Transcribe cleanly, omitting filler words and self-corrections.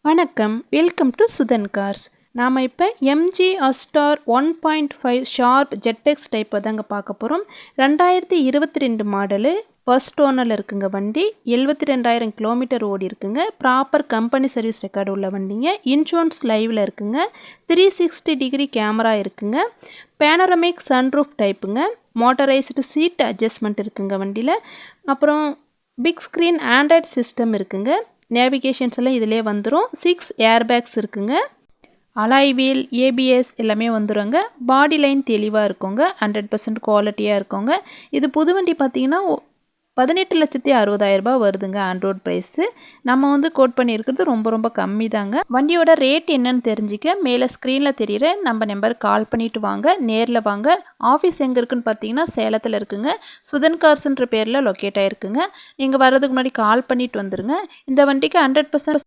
வணக்கம், welcome to Sudan cars. நாம் இப்போ எம்ஜி அஸ்டார் 1.5 ஷார்ப் ஜெட்எக்ஸ் டைப்பை தாங்க பார்க்க போகிறோம். 2022 மாடலு, ஃபர்ஸ்ட் ஓனரில் இருக்குங்க வண்டி. 72,000 கிலோமீட்டர் ஓடி இருக்குங்க. ப்ராப்பர் கம்பெனி சர்வீஸ் ரெக்கார்டு உள்ள வண்டிங்க. இன்சூரன்ஸ் லைவில் இருக்குங்க. 360 டிகிரி கேமரா இருக்குங்க. பேனரமிக் சன்ரூஃப் டைப்புங்க. மோட்டரைஸ்டு சீட் அட்ஜஸ்ட்மெண்ட் இருக்குங்க வண்டியில். அப்புறம் பிக் ஸ்க்ரீன் ஆண்ட்ராய்ட் சிஸ்டம் இருக்குங்க. நேவிகேஷன்ஸ் எல்லாம் இதிலே வந்துடும். 6 ஏர்பேக்ஸ் இருக்குங்க. அலாய் வீல், ஏபிஎஸ் எல்லாமே வந்துடுங்க. பாடி லைன் தெளிவாக இருக்குங்க. 100% குவாலிட்டியாக இருக்குங்க. இது புது வண்டி பார்த்தீங்கன்னா 18,60,000 வருதுங்க ஆன்-ரோட் ப்ரைஸு. நம்ம கோட் பண்ணியிருக்கிறது ரொம்ப கம்மி தாங்க. வண்டியோட ரேட் என்னன்னு தெரிஞ்சுக்க மேலே ஸ்க்ரீனில் தெரிகிற நம்ம நம்பருக்கு கால் பண்ணிவிட்டு வாங்க, நேரில் வாங்க. ஆஃபீஸ் எங்கே இருக்குன்னு பார்த்தீங்கன்னா சேலத்தில் இருக்குங்க. சுதன் கார்ஸ்ன்ற பேரில் லொக்கேட் ஆகிருக்குங்க. நீங்கள் வர்றதுக்கு முன்னாடி கால் பண்ணிவிட்டு வந்துடுங்க. இந்த வண்டிக்கு 100%